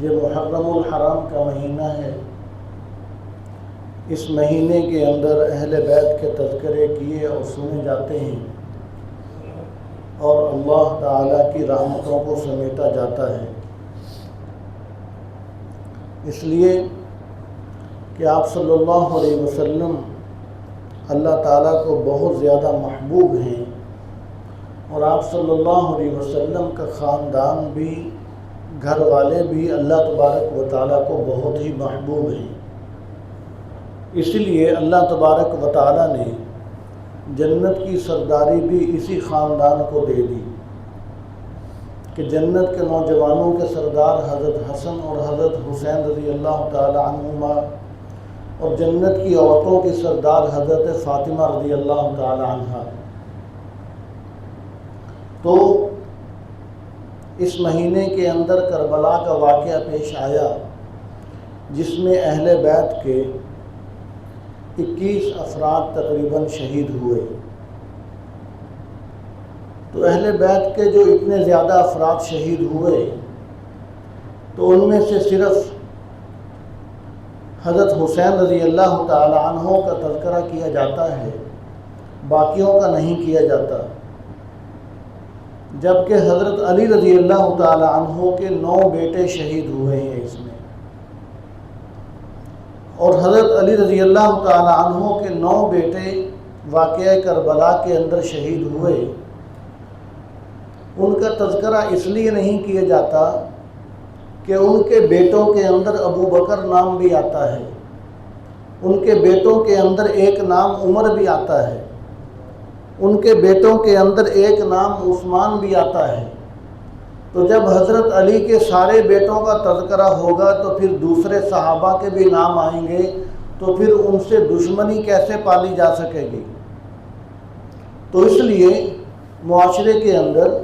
یہ محرم الحرام کا مہینہ ہے۔ اس مہینے کے اندر اہل بیت کے تذکرے کیے اور سنے جاتے ہیں اور اللہ تعالیٰ کی رحمتوں کو سمیٹا جاتا ہے، اس لیے کہ آپ صلی اللہ علیہ وسلم اللہ تعالیٰ کو بہت زیادہ محبوب ہیں، اور آپ صلی اللہ علیہ وسلم کا خاندان بھی، گھر والے بھی اللہ تبارک و تعالیٰ کو بہت ہی محبوب ہیں۔ اسی لیے اللہ تبارک و تعالیٰ نے جنت کی سرداری بھی اسی خاندان کو دے دی کہ جنت کے نوجوانوں کے سردار حضرت حسن اور حضرت حسین رضی اللہ تعالی عنہما، اور جنت کی عورتوں کی سردار حضرت فاطمہ رضی اللہ تعالی عنہا۔ تو اس مہینے کے اندر کربلا کا واقعہ پیش آیا، جس میں اہل بیت کے 21 افراد تقریباً شہید ہوئے۔ تو اہل بیت کے جو اتنے زیادہ افراد شہید ہوئے، تو ان میں سے صرف حضرت حسین رضی اللہ تعالی عنہ کا تذکرہ کیا جاتا ہے، باقیوں کا نہیں کیا جاتا، جبکہ حضرت علی رضی اللہ تعالی عنہ کے 9 بیٹے شہید ہوئے ہیں اس میں، اور حضرت علی رضی اللہ تعالی عنہ کے 9 بیٹے واقعہ کربلا کے اندر شہید ہوئے۔ ان کا تذکرہ اس لیے نہیں کیا جاتا کہ ان کے بیٹوں کے اندر ابو بکر نام بھی آتا ہے، ان کے بیٹوں کے اندر ایک نام عمر بھی آتا ہے، ان کے بیٹوں کے اندر ایک نام عثمان بھی آتا ہے۔ تو جب حضرت علی کے سارے بیٹوں کا تذکرہ ہوگا تو پھر دوسرے صحابہ کے بھی نام آئیں گے، تو پھر ان سے دشمنی کیسے پالی جا سکے گی؟ تو اس لیے معاشرے کے اندر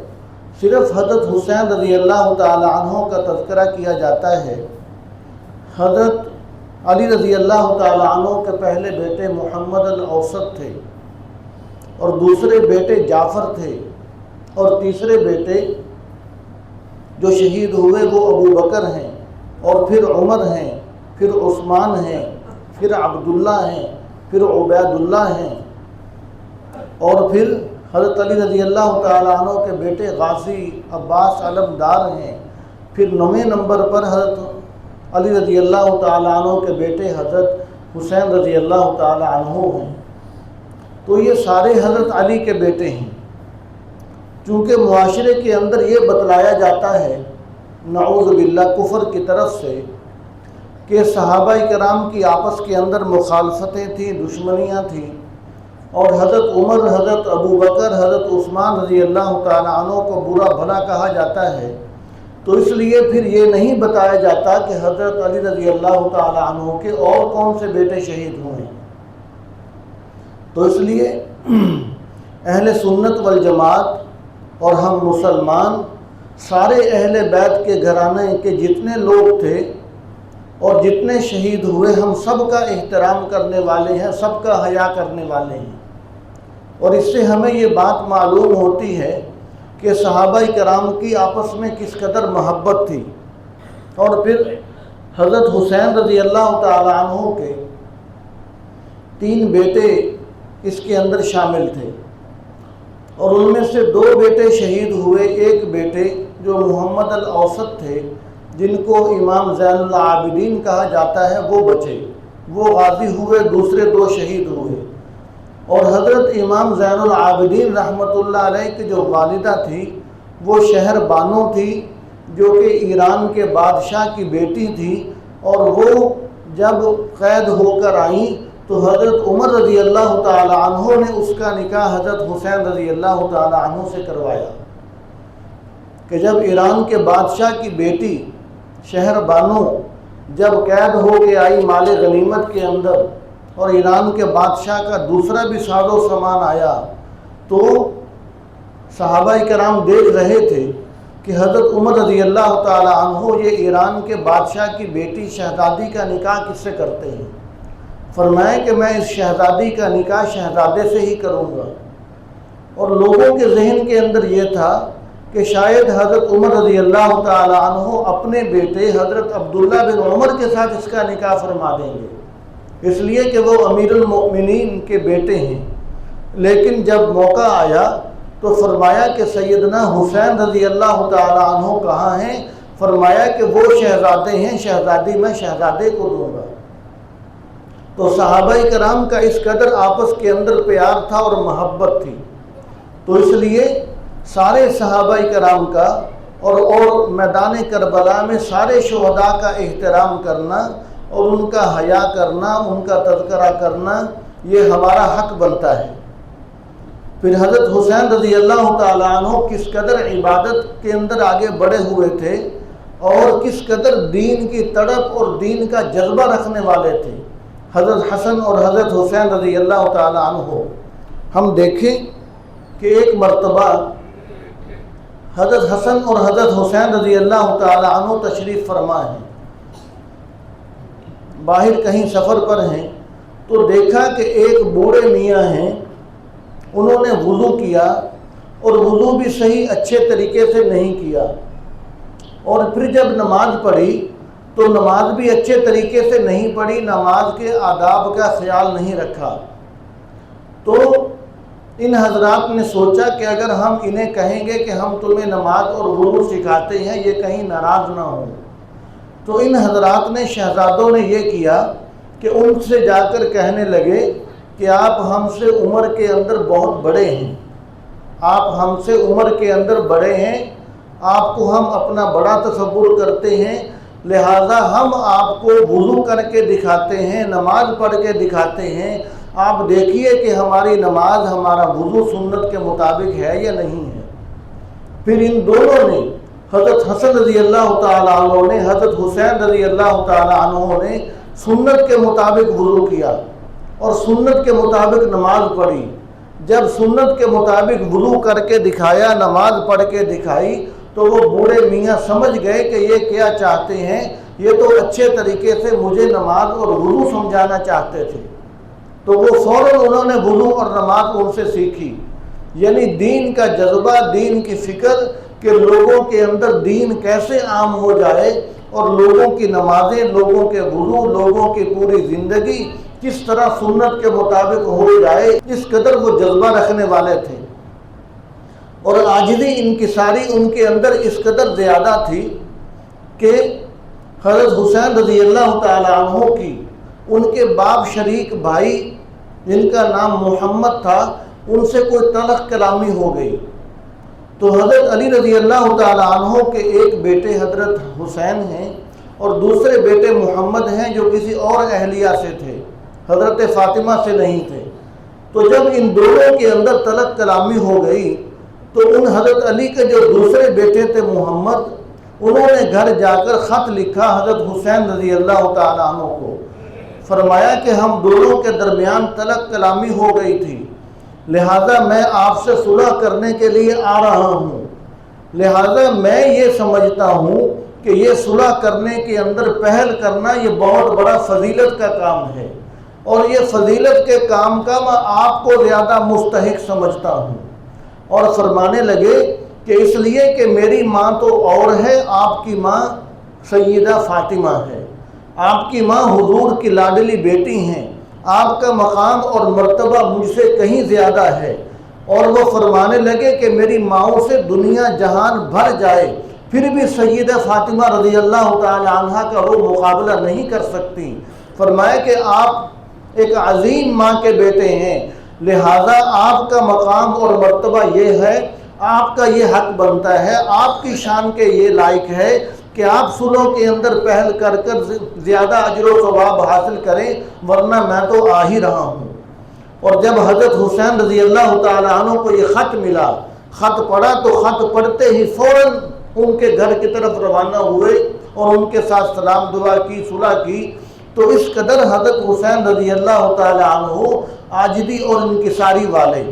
صرف حضرت حسین رضی اللہ تعالی عنہ کا تذکرہ کیا جاتا ہے۔ حضرت علی رضی اللہ تعالی عنہ کے پہلے بیٹے محمد الاوسط تھے، اور دوسرے بیٹے جعفر تھے، اور تیسرے بیٹے جو شہید ہوئے وہ ابو بکر ہیں، اور پھر عمر ہیں، پھر عثمان ہیں، پھر عبداللہ ہیں، پھر عبید اللہ ہیں، اور پھر حضرت علی رضی اللہ تعالیٰ عنہ کے بیٹے غازی عباس علمدار ہیں، پھر 9ویں نمبر پر حضرت علی رضی اللہ تعالیٰ عنہ کے بیٹے حضرت حسین رضی اللہ تعالیٰ عنہ ہیں۔ تو یہ سارے حضرت علی کے بیٹے ہیں۔ چونکہ معاشرے کے اندر یہ بتلایا جاتا ہے نعوذ باللہ کفر کی طرف سے کہ صحابہ کرام کی آپس کے اندر مخالفتیں تھیں، دشمنیاں تھیں، اور حضرت عمر، حضرت ابو بکر، حضرت عثمان رضی اللہ تعالیٰ عنہ کو برا بھلا کہا جاتا ہے، تو اس لیے پھر یہ نہیں بتایا جاتا کہ حضرت علی رضی اللہ تعالیٰ عنہ کے اور کون سے بیٹے شہید ہوئے۔ تو اس لیے اہل سنت والجماعت اور ہم مسلمان سارے اہل بیت کے گھرانے کے جتنے لوگ تھے اور جتنے شہید ہوئے، ہم سب کا احترام کرنے والے ہیں، سب کا حیا کرنے والے ہیں۔ اور اس سے ہمیں یہ بات معلوم ہوتی ہے کہ صحابہ کرام کی آپس میں کس قدر محبت تھی۔ اور پھر حضرت حسین رضی اللہ تعالی عنہ کے 3 بیٹے اس کے اندر شامل تھے، اور ان میں سے 2 بیٹے شہید ہوئے۔ ایک بیٹے جو محمد الاوسط تھے، جن کو امام زین العابدین کہا جاتا ہے، وہ بچے، وہ غازی ہوئے، دوسرے 2 شہید ہوئے۔ اور حضرت امام زین العابدین رحمۃ اللہ علیہ کی جو والدہ تھی، وہ شہر بانو تھی، جو کہ ایران کے بادشاہ کی بیٹی تھی، اور وہ جب قید ہو کر آئیں تو حضرت عمر رضی اللہ تعالی عنہ نے اس کا نکاح حضرت حسین رضی اللہ تعالی عنہ سے کروایا، کہ جب ایران کے بادشاہ کی بیٹی شہر بانو جب قید ہو کے آئی مال غنیمت کے اندر، اور ایران کے بادشاہ کا دوسرا بھی ساز و سامان آیا، تو صحابہ کرام دیکھ رہے تھے کہ حضرت عمر رضی اللہ تعالی عنہ یہ ایران کے بادشاہ کی بیٹی شہزادی کا نکاح کس سے کرتے ہیں؟ فرمایا کہ میں اس شہزادی کا نکاح شہزادے سے ہی کروں گا۔ اور لوگوں کے ذہن کے اندر یہ تھا کہ شاید حضرت عمر رضی اللہ تعالی عنہ اپنے بیٹے حضرت عبداللہ بن عمر کے ساتھ اس کا نکاح فرما دیں گے، اس لیے کہ وہ امیر المؤمنین کے بیٹے ہیں۔ لیکن جب موقع آیا تو فرمایا کہ سیدنا حسین رضی اللہ تعالی عنہ کہاں ہیں؟ فرمایا کہ وہ شہزادے ہیں، شہزادی میں شہزادے کو دوں گا۔ تو صحابہ کرام کا اس قدر آپس کے اندر پیار تھا اور محبت تھی، تو اس لیے سارے صحابہ کرام کا اور میدان کربلا میں سارے شہداء کا احترام کرنا اور ان کا حیا کرنا، ان کا تذکرہ کرنا، یہ ہمارا حق بنتا ہے۔ پھر حضرت حسین رضی اللہ تعالیٰ عنہ کس قدر عبادت کے اندر آگے بڑھے ہوئے تھے اور کس قدر دین کی تڑپ اور دین کا جذبہ رکھنے والے تھے حضرت حسن اور حضرت حسین رضی اللہ تعالیٰ عنہ۔ ہم دیکھیں کہ ایک مرتبہ حضرت حسن اور حضرت حسین رضی اللہ تعالیٰ عنہ تشریف فرما ہیں، باہر کہیں سفر پر ہیں، تو دیکھا کہ ایک بوڑھے میاں ہیں، انہوں نے وضو کیا اور وضو بھی صحیح اچھے طریقے سے نہیں کیا، اور پھر جب نماز پڑھی تو نماز بھی اچھے طریقے سے نہیں پڑھی، نماز کے آداب کا خیال نہیں رکھا۔ تو ان حضرات نے سوچا کہ اگر ہم انہیں کہیں گے کہ ہم تمہیں نماز اور وضو سکھاتے ہیں، یہ کہیں ناراض نہ ہوں، تو ان حضرات نے شہزادوں نے یہ کیا کہ ان سے جا کر کہنے لگے کہ آپ ہم سے عمر کے اندر بہت بڑے ہیں، آپ ہم سے عمر کے اندر بڑے ہیں، آپ کو ہم اپنا بڑا تصور کرتے ہیں، لہٰذا ہم آپ کو وضو کر کے دکھاتے ہیں، نماز پڑھ کے دکھاتے ہیں، آپ دیکھیے کہ ہماری نماز ہمارا وضو سنت کے مطابق ہے یا نہیں ہے۔ پھر ان دونوں نے، حضرت حسن رضی اللہ تعالیٰ عنہ نے، حضرت حسین رضی اللہ تعالیٰ عنہ نے سنت کے مطابق وضو کیا اور سنت کے مطابق نماز پڑھی۔ جب سنت کے مطابق وضو کر کے دکھایا، نماز پڑھ کے دکھائی، تو وہ بوڑھے میاں سمجھ گئے کہ یہ کیا چاہتے ہیں، یہ تو اچھے طریقے سے مجھے نماز اور وضو سمجھانا چاہتے تھے۔ تو وہ فوراً انہوں نے وضو اور نماز ان سے سیکھی، یعنی دین کا جذبہ، دین کی فکر کہ لوگوں کے اندر دین کیسے عام ہو جائے اور لوگوں کی نمازیں، لوگوں کے وضو، لوگوں کی پوری زندگی کس طرح سنت کے مطابق ہو جائے، اس قدر وہ جذبہ رکھنے والے تھے۔ اور عاجزی انکساری ان کے اندر اس قدر زیادہ تھی کہ حضرت حسین رضی اللہ تعالیٰ عنہ کی ان کے باپ شریک بھائی جن کا نام محمد تھا، ان سے کوئی تلخ کلامی ہو گئی، تو حضرت علی رضی اللہ تعالیٰ عنہ کے ایک بیٹے حضرت حسین ہیں اور دوسرے بیٹے محمد ہیں جو کسی اور اہلیہ سے تھے، حضرت فاطمہ سے نہیں تھے۔ تو جب ان دونوں کے اندر تلخ کلامی ہو گئی تو ان حضرت علی کے جو دوسرے بیٹے تھے محمد، انہوں نے گھر جا کر خط لکھا حضرت حسین رضی اللہ تعالیٰ عنہ کو، فرمایا کہ ہم دونوں کے درمیان تلخ کلامی ہو گئی تھی، لہذا میں آپ سے صلح کرنے کے لیے آ رہا ہوں، لہذا میں یہ سمجھتا ہوں کہ یہ صلح کرنے کے اندر پہل کرنا یہ بہت بڑا فضیلت کا کام ہے، اور یہ فضیلت کے کام کا میں آپ کو زیادہ مستحق سمجھتا ہوں۔ اور فرمانے لگے کہ اس لیے کہ میری ماں تو اور ہے، آپ کی ماں سیدہ فاطمہ ہے، آپ کی ماں حضور کی لاڈلی بیٹی ہیں، آپ کا مقام اور مرتبہ مجھ سے کہیں زیادہ ہے۔ اور وہ فرمانے لگے کہ میری ماؤں سے دنیا جہان بھر جائے پھر بھی سیدہ فاطمہ رضی اللہ تعالی عنہ کا وہ مقابلہ نہیں کر سکتی۔ فرمایا کہ آپ ایک عظیم ماں کے بیٹے ہیں، لہذا آپ کا مقام اور مرتبہ یہ ہے، آپ کا یہ حق بنتا ہے، آپ کی شان کے یہ لائق ہے کہ آپ صلح کے اندر پہل کر کر زیادہ اجر و ثواب حاصل کریں، ورنہ میں تو آ ہی رہا ہوں۔ اور جب حضرت حسین رضی اللہ تعالیٰ عنہ کو یہ خط ملا، خط پڑھا تو خط پڑھتے ہی فوراً ان کے گھر کی طرف روانہ ہوئے اور ان کے ساتھ سلام دعا کی، صلح کی۔ تو اس قدر حضرت حسین رضی اللہ تعالیٰ عنہ عاجزی اور انکساری والے،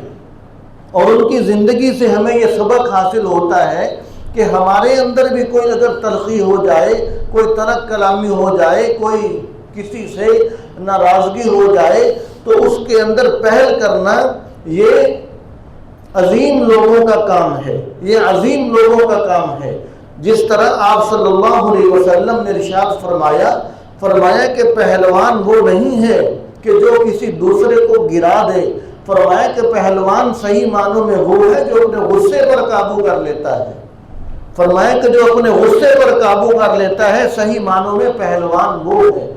اور ان کی زندگی سے ہمیں یہ سبق حاصل ہوتا ہے کہ ہمارے اندر بھی کوئی اگر تلخی ہو جائے، کوئی ترک کلامی ہو جائے، کوئی کسی سے ناراضگی ہو جائے، تو اس کے اندر پہل کرنا یہ عظیم لوگوں کا کام ہے، یہ عظیم لوگوں کا کام ہے۔ جس طرح آپ صلی اللہ علیہ وسلم نے ارشاد فرمایا کہ پہلوان وہ نہیں ہے کہ جو کسی دوسرے کو گرا دے، فرمایا کہ پہلوان صحیح معنوں میں وہ ہے جو اپنے غصے پر قابو کر لیتا ہے، فرمایا کہ جو اپنے غصے پر قابو کر لیتا ہے صحیح معنوں میں پہلوان وہ ہے۔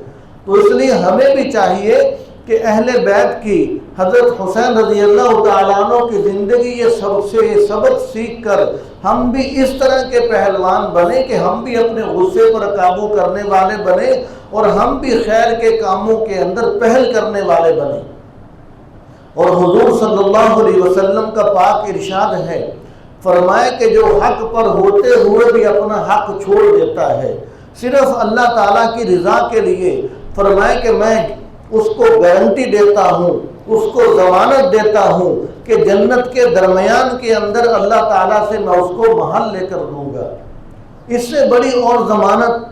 تو اس لیے ہمیں بھی چاہیے کہ اہل بیت کی حضرت حسین رضی اللہ تعالیٰ عنہ کی زندگی یہ سبق سیکھ کر ہم بھی اس طرح کے پہلوان بنے کہ ہم بھی اپنے غصے پر قابو کرنے والے بنے اور ہم بھی خیر کے کاموں کے اندر پہل کرنے والے بنے۔ اور حضور صلی اللہ علیہ وسلم کا پاک ارشاد ہے، فرمایا کہ جو حق پر ہوتے ہوئے بھی اپنا حق چھوڑ دیتا ہے صرف اللہ تعالیٰ کی رضا کے لیے، فرمایا کہ میں اس کو گارنٹی دیتا ہوں، اس کو ضمانت دیتا ہوں کہ جنت کے درمیان کے اندر اللہ تعالیٰ سے میں اس کو محل لے کر دوں گا۔ اس سے بڑی اور ضمانت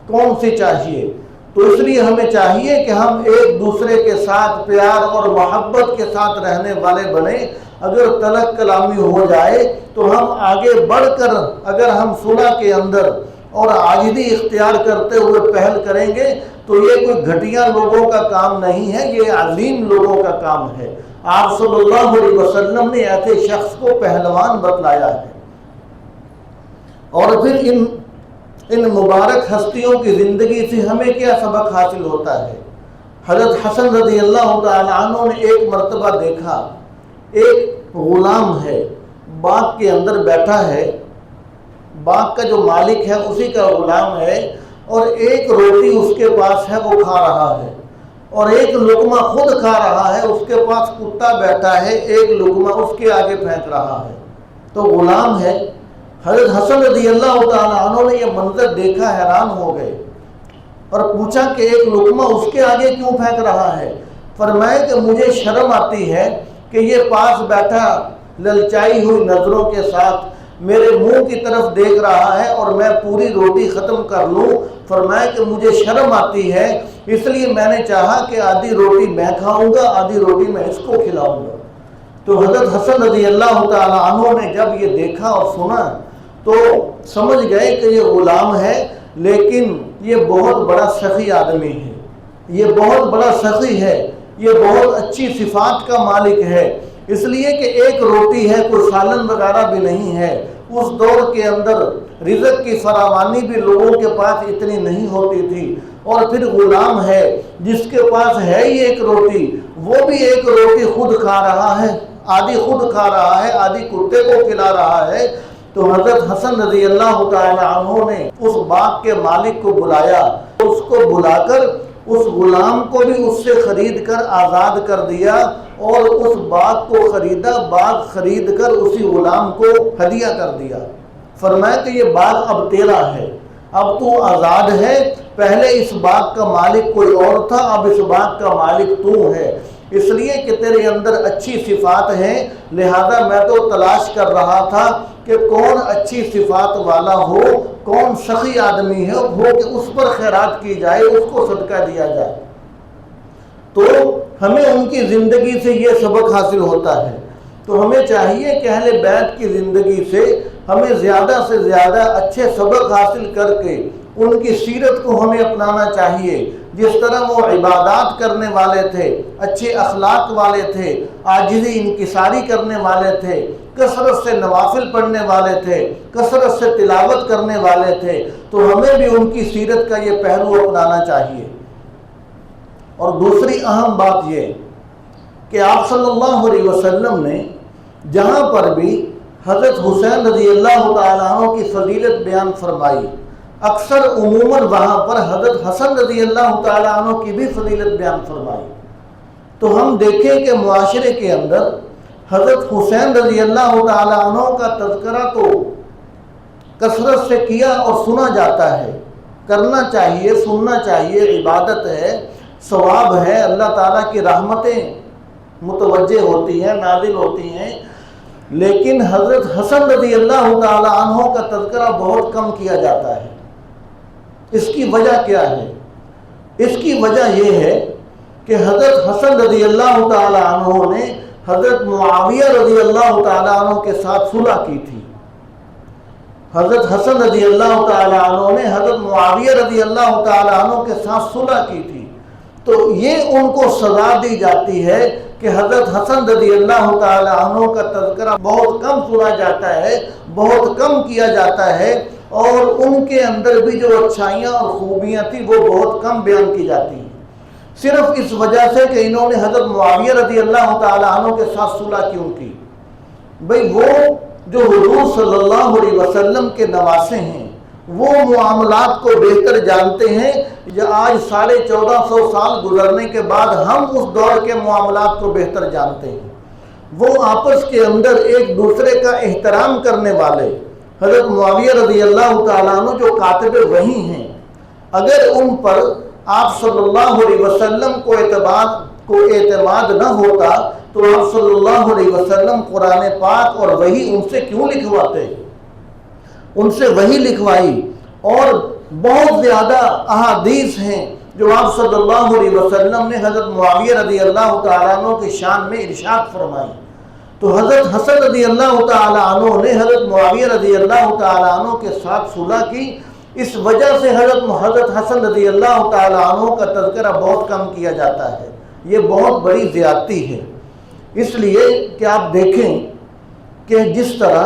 کون سی چاہیے؟ تو اس لیے ہمیں چاہیے کہ ہم ایک دوسرے کے ساتھ پیار اور محبت کے ساتھ رہنے والے بنیں۔ اگر تلک کلامی ہو جائے تو ہم آگے بڑھ کر اگر ہم صلح کے اندر اور عاجزی اختیار کرتے ہوئے پہل کریں گے تو یہ کوئی گھٹیا لوگوں کا کام نہیں ہے، یہ عظیم لوگوں کا کام ہے۔ آپ صلی اللہ علیہ وسلم نے ایسے شخص کو پہلوان بتلایا ہے۔ اور پھر ان مبارک ہستیوں کی زندگی سے ہمیں کیا سبق حاصل ہوتا ہے؟ حضرت حسن رضی اللہ تعالیٰ عنہ نے ایک مرتبہ دیکھا ایک غلام ہے باغ کے اندر بیٹھا ہے، باغ کا جو مالک ہے اسی کا غلام ہے، اور ایک روٹی اس کے پاس ہے وہ کھا رہا ہے اور ایک لقمہ خود کھا رہا ہے، اس کے پاس کتا بیٹھا ہے ایک لقمہ اس کے آگے پھینک رہا ہے۔ تو غلام ہے، حضرت حسن رضی اللہ تعالیٰ عنہ نے یہ منظر دیکھا، حیران ہو گئے اور پوچھا کہ ایک لقمہ اس کے آگے کیوں پھینک رہا ہے؟ فرمایا کہ مجھے شرم آتی ہے کہ یہ پاس بیٹھا للچائی ہوئی نظروں کے ساتھ میرے منہ کی طرف دیکھ رہا ہے اور میں پوری روٹی ختم کر لوں۔ فرمایا کہ مجھے شرم آتی ہے، اس لیے میں نے چاہا کہ آدھی روٹی میں کھاؤں گا، آدھی روٹی میں اس کو کھلاؤں گا۔ تو حضرت حسن رضی اللہ تعالیٰ عنہ نے جب یہ دیکھا اور سنا تو سمجھ گئے کہ یہ غلام ہے لیکن یہ بہت بڑا سخی آدمی ہے، یہ بہت بڑا سخی ہے، یہ بہت اچھی صفات کا مالک ہے، اس لیے کہ ایک روٹی ہے، کوئی سالن وغیرہ بھی نہیں ہے۔ اس دور کے اندر رزق کی فراوانی بھی لوگوں کے پاس اتنی نہیں ہوتی تھی، اور پھر غلام ہے جس کے پاس ہے ہی ایک روٹی، وہ بھی ایک روٹی خود کھا رہا ہے، آدھی خود کھا رہا ہے، آدھی کتے کو کھلا رہا ہے۔ تو حضرت حسن رضی اللہ تعالی عنہ نے اس باغ کے مالک کو بلایا، اس کو بلا کر اس غلام کو بھی اس سے خرید کر آزاد کر دیا اور اس باغ کو خریدا، باغ خرید کر اسی غلام کو ہدیہ کر دیا۔ فرمایا کہ یہ باغ اب تیرا ہے، اب تو آزاد ہے، پہلے اس باغ کا مالک کوئی اور تھا، اب اس باغ کا مالک تو ہے، اس لیے کہ تیرے اندر اچھی صفات ہیں، لہذا میں تو تلاش کر رہا تھا کہ کون اچھی صفات والا ہو، کون سخی آدمی ہے ہو کہ اس پر خیرات کی جائے، اس کو صدقہ دیا جائے۔ تو ہمیں ان کی زندگی سے یہ سبق حاصل ہوتا ہے۔ تو ہمیں چاہیے کہ اہل بیت کی زندگی سے ہمیں زیادہ سے زیادہ اچھے سبق حاصل کر کے ان کی سیرت کو ہمیں اپنانا چاہیے۔ جس طرح وہ عبادات کرنے والے تھے، اچھے اخلاق والے تھے، عاجزی انکساری کرنے والے تھے، کثرت سے نوافل پڑھنے والے تھے، کثرت سے تلاوت کرنے والے تھے، تو ہمیں بھی ان کی سیرت کا یہ پہلو اپنانا چاہیے۔ اور دوسری اہم بات یہ کہ آپ صلی اللہ علیہ وسلم نے جہاں پر بھی حضرت حسین رضی اللہ تعالیٰ عنہ کی فضیلت بیان فرمائی، اکثر عموماً وہاں پر حضرت حسن رضی اللہ تعالیٰ عنہ کی بھی فضیلت بیان فرمائی۔ تو ہم دیکھیں کہ معاشرے کے اندر حضرت حسین رضی اللہ تعالیٰ عنہ کا تذکرہ تو کثرت سے کیا اور سنا جاتا ہے، کرنا چاہیے، سننا چاہیے، عبادت ہے، ثواب ہے، اللہ تعالیٰ کی رحمتیں متوجہ ہوتی ہیں، نازل ہوتی ہیں، لیکن حضرت حسن رضی اللہ تعالیٰ عنہ کا تذکرہ بہت کم کیا جاتا ہے۔ اس کی وجہ کیا ہے؟ اس کی وجہ یہ ہے کہ حضرت حسن رضی اللہ تعالیٰ عنہ نے حضرت معاویہ رضی اللہ تعالیٰ عنہ کے ساتھ صلح کی تھی. حضرت حسن رضی اللہ تعالیٰ عنہ نے حضرت معاویہ رضی اللہ تعالیٰ عنہ کے ساتھ صلح کی تھی. تو یہ ان کو سزا دی جاتی ہے کہ حضرت حسن رضی اللہ تعالیٰ عنہ کا تذکرہ بہت کم سنا جاتا ہے، بہت کم کیا جاتا ہے، اور ان کے اندر بھی جو اچھائیاں اور خوبیاں تھیں وہ بہت کم بیان کی جاتی ہیں، صرف اس وجہ سے کہ انہوں نے حضرت معاویہ رضی اللہ تعالیٰ عنہ کے ساتھ صلح کیوں کی. بھئی وہ جو حضور صلی اللہ علیہ وسلم کے نواسے ہیں، وہ معاملات کو بہتر جانتے ہیں. آج 1450 سال گزرنے کے بعد ہم اس دور کے معاملات کو بہتر جانتے ہیں. وہ آپس کے اندر ایک دوسرے کا احترام کرنے والے حضرت معاویہ رضی اللہ تعالیٰ عنہ جو کاتب وحی ہیں، اگر ان پر آپ صلی اللہ علیہ وسلم کو اعتماد نہ ہوتا تو آپ صلی اللہ علیہ وسلم قرآن پاک اور وحی ان سے کیوں لکھواتے؟ ان سے وحی لکھوائی، اور بہت زیادہ احادیث ہیں جو آپ صلی اللہ علیہ وسلم نے حضرت معاویہ رضی اللہ تعالیٰ عنہ کی شان میں ارشاد فرمائی. تو حضرت حسن رضی اللہ تعالیٰ عنہ نے حضرت معاویہ رضی اللہ تعالیٰ عنہ کے ساتھ صلح کی. اس وجہ سے حضرت حسن رضی اللہ تعالیٰ عنہ کا تذکرہ بہت کم کیا جاتا ہے. یہ بہت بڑی زیادتی ہے، اس لیے کہ آپ دیکھیں کہ جس طرح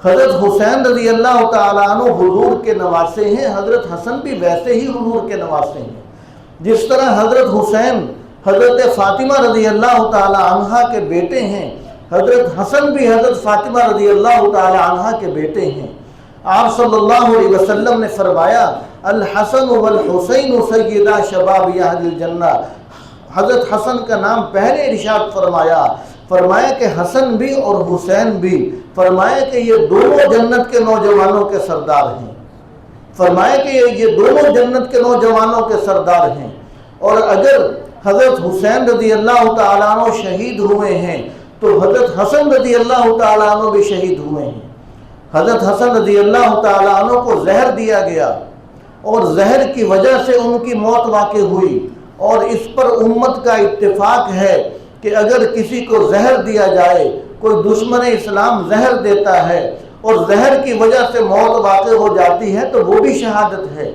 حضرت حسین رضی اللہ تعالیٰ عنہ حضور کے نواسے ہیں، حضرت حسن بھی ویسے ہی حضور کے نواسے ہیں. جس طرح حضرت حسین حضرت فاطمہ رضی اللہ تعالیٰ عنہ کے بیٹے ہیں، حضرت حسن بھی حضرت فاطمہ رضی اللہ تعالیٰ عنہ کے بیٹے ہیں. آپ صلی اللہ علیہ وسلم نے فرمایا الحسن والحسین سیدا شباب اہل الجنہ. حضرت حسن کا نام پہلے ارشاد فرمایا کہ حسن بھی اور حسین بھی، فرمایا کہ یہ دونوں جنت کے نوجوانوں کے سردار ہیں. فرمایا کہ یہ دونوں جنت کے نوجوانوں کے سردار ہیں. اور اگر حضرت حسین رضی اللہ تعالیٰ عنہ شہید ہوئے ہیں تو حضرت حسن رضی اللہ تعالیٰ عنہ بھی شہید ہوئے ہیں. حضرت حسن رضی اللہ تعالیٰ عنہ کو زہر دیا گیا اور زہر کی وجہ سے ان کی موت واقع ہوئی. اور اس پر امت کا اتفاق ہے کہ اگر کسی کو زہر دیا جائے، کوئی دشمن اسلام زہر دیتا ہے اور زہر کی وجہ سے موت واقع ہو جاتی ہے تو وہ بھی شہادت ہے.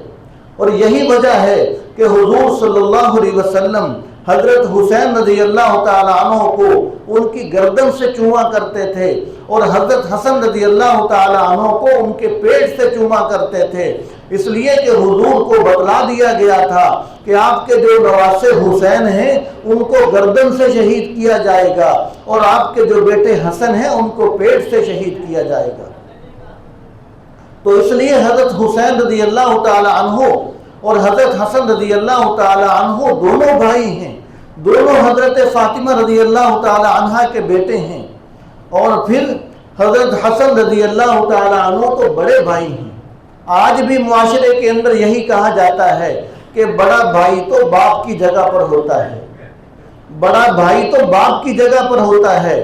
اور یہی وجہ ہے کہ حضور صلی اللہ علیہ وسلم حضرت حسین رضی اللہ تعالیٰ عنہ کو ان کی گردن سے چوما کرتے تھے اور حضرت حسن رضی اللہ تعالیٰ عنہ کو ان کے پیٹ سے چوما کرتے تھے. اس لیے کہ حضور کو بتلا دیا گیا تھا کہ آپ کے جو نواسے حسین ہیں ان کو گردن سے شہید کیا جائے گا، اور آپ کے جو بیٹے حسن ہیں ان کو پیٹ سے شہید کیا جائے گا. تو اس لیے حضرت حسین رضی اللہ تعالیٰ عنہ اور حضرت حسن رضی اللہ تعالیٰ عنہ دونوں بھائی ہیں، دونوں حضرت فاطمہ رضی اللہ تعالیٰ عنہ کے بیٹے ہیں. اور پھر حضرت حسن رضی اللہ تعالیٰ عنہ تو بڑے بھائی ہیں. آج بھی معاشرے کے اندر یہی کہا جاتا ہے کہ بڑا بھائی تو باپ کی جگہ پر ہوتا ہے، بڑا بھائی تو باپ کی جگہ پر ہوتا ہے.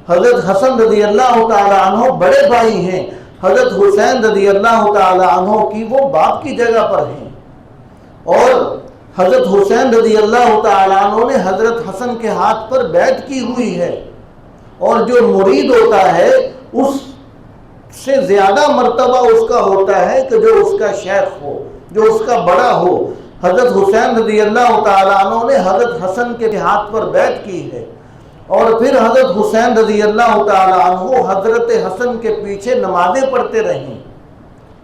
حضرت حسن رضی اللہ تعالیٰ عنہ بڑے بھائی ہیں، حضرت حسین رضی اللہ تعالیٰ عنہ کی وہ باپ کی جگہ پر ہیں. اور حضرت حسین رضی اللہ تعالیٰ عنہ نے حضرت حسن کے ہاتھ پر بیعت کی ہوئی ہے. اور جو مرید ہوتا ہے اس سے زیادہ مرتبہ اس کا ہوتا ہے کہ جو اس کا شیخ ہو، جو اس کا بڑا ہو. حضرت حسین رضی اللہ تعالیٰ عنہ نے حضرت حسن کے ہاتھ پر بیعت کی ہے. اور پھر حضرت حسین رضی اللہ تعالیٰ عنہ حضرت حسن کے پیچھے نمازیں پڑھتے رہیں.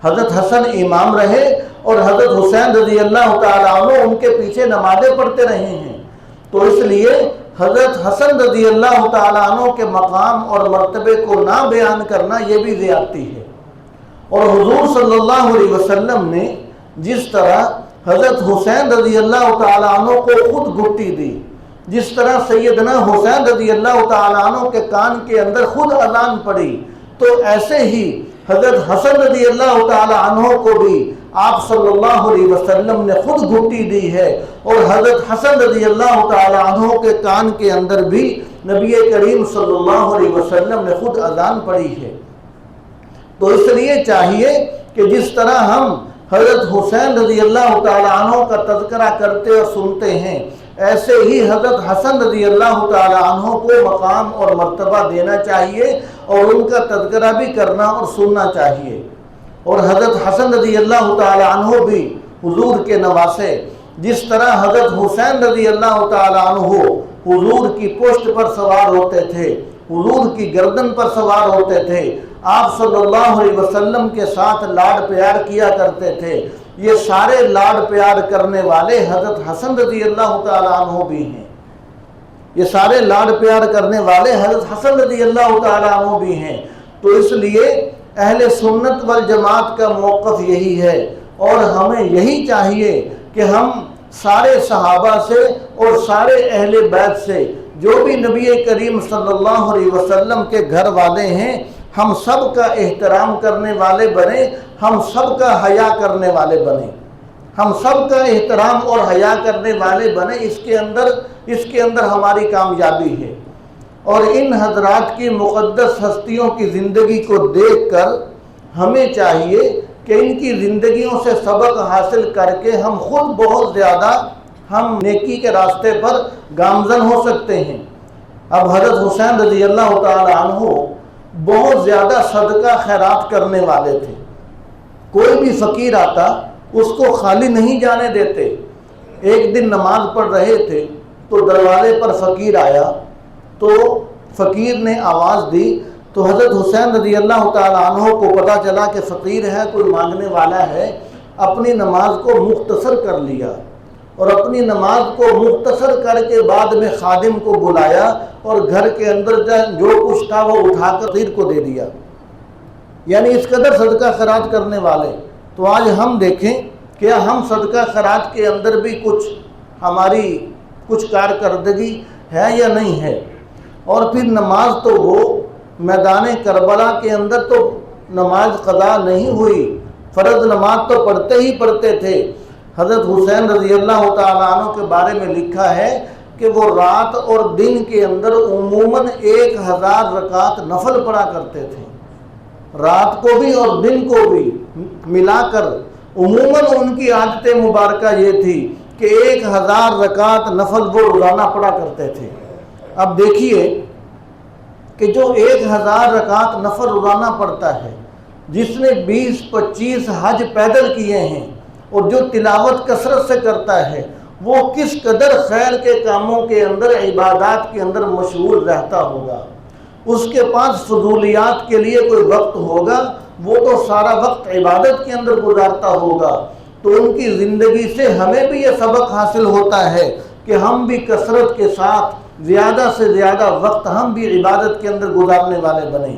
حضرت حسن امام رہے اور حضرت حسین رضی اللہ تعالیٰ عنہ ان کے پیچھے نمازیں پڑھتے رہے ہیں. تو اس لیے حضرت حسن رضی اللہ تعالیٰ عنہ کے مقام اور مرتبے کو نہ بیان کرنا یہ بھی زیادتی ہے. اور حضور صلی اللہ علیہ وسلم نے جس طرح حضرت حسین رضی اللہ تعالیٰ عنہ کو خود گھٹی دی، جس طرح سیدنا حسین رضی اللہ تعالیٰ عنہ کے کان کے اندر خود اذان پڑی، تو ایسے ہی حضرت حسن رضی اللہ تعالیٰ عنہ کو بھی آپ صلی اللہ علیہ وسلم نے خود گھٹی دی ہے. اور حضرت حسن رضی اللہ تعالیٰ عنہ کے کان کے اندر بھی نبی کریم صلی اللہ علیہ وسلم نے خود اذان پڑھی ہے. تو اس لیے چاہیے کہ جس طرح ہم حضرت حسین رضی اللہ تعالیٰ عنہ کا تذکرہ کرتے اور سنتے ہیں، ایسے ہی حضرت حسن رضی اللہ تعالیٰ عنہ کو مقام اور مرتبہ دینا چاہیے اور ان کا تذکرہ بھی کرنا اور سننا چاہیے۔ اور حضرت حسن رضی اللہ تعالیٰ عنہ بھی حضور کے نواسے، جس طرح حضرت حسین رضی اللہ تعالیٰ عنہ حضور کی پشت پر سوار ہوتے تھے، حضور کی گردن پر سوار ہوتے تھے، آپ صلی اللہ علیہ وسلم کے ساتھ لاڈ پیار کیا کرتے تھے، یہ سارے لاڈ پیار کرنے والے حضرت حسن رضی اللہ تعالیٰ عنہ بھی ہیں۔ یہ سارے لاڈ پیار کرنے والے حضرت حسن رضی اللہ تعالیٰ عنہ بھی ہیں۔ تو اس لیے اہل سنت والجماعت کا موقف یہی ہے، اور ہمیں یہی چاہیے کہ ہم سارے صحابہ سے اور سارے اہل بیت سے، جو بھی نبی کریم صلی اللہ علیہ وسلم کے گھر والے ہیں، ہم سب کا احترام کرنے والے بنیں، ہم سب کا حیا کرنے والے بنیں، ہم سب کا احترام اور حیا کرنے والے بنیں۔ اس کے اندر ہماری کامیابی ہے۔ اور ان حضرات کی مقدس ہستیوں کی زندگی کو دیکھ کر ہمیں چاہیے کہ ان کی زندگیوں سے سبق حاصل کر کے ہم خود بہت زیادہ ہم نیکی کے راستے پر گامزن ہو سکتے ہیں۔ اب حضرت حسین رضی اللہ تعالی عنہ بہت زیادہ صدقہ خیرات کرنے والے تھے، کوئی بھی فقیر آتا اس کو خالی نہیں جانے دیتے۔ ایک دن نماز پڑھ رہے تھے تو دروازے پر فقیر آیا، تو فقیر نے آواز دی تو حضرت حسین رضی اللہ تعالیٰ عنہ کو پتہ چلا کہ فقیر ہے، کوئی مانگنے والا ہے، اپنی نماز کو مختصر کر لیا، اور اپنی نماز کو مختصر کر کے بعد میں خادم کو بلایا اور گھر کے اندر جو کچھ تھا وہ اٹھا کر فقیر کو دے دیا۔ یعنی اس قدر صدقہ خیرات کرنے والے۔ تو آج ہم دیکھیں کہ ہم صدقہ خیرات کے اندر بھی ہماری کچھ کارکردگی ہے یا نہیں ہے۔ اور پھر نماز تو وہ میدان کربلا کے اندر تو نماز قضا نہیں ہوئی، فرض نماز تو پڑھتے ہی پڑھتے تھے۔ حضرت حسین رضی اللہ تعالیٰ عنہ کے بارے میں لکھا ہے کہ وہ رات اور دن کے اندر عموماً 1000 رکعت نفل پڑھا کرتے تھے، رات کو بھی اور دن کو بھی ملا کر عموماً ان کی عادت مبارکہ یہ تھی کہ 1000 رکعت نفل وہ روزانہ پڑھا کرتے تھے۔ اب دیکھیے کہ جو 1000 رکعت نفل روزانہ پڑھتا ہے، جس نے 20-25 حج پیدل کیے ہیں اور جو تلاوت کثرت سے کرتا ہے، وہ کس قدر خیر کے کاموں کے اندر، عبادات کے اندر مشغول رہتا ہوگا۔ اس کے پاس فضولیات کے لیے کوئی وقت ہوگا، وہ تو سارا وقت عبادت کے اندر گزارتا ہوگا۔ تو ان کی زندگی سے ہمیں بھی یہ سبق حاصل ہوتا ہے کہ ہم بھی کثرت کے ساتھ زیادہ سے زیادہ وقت ہم بھی عبادت کے اندر گزارنے والے بنیں۔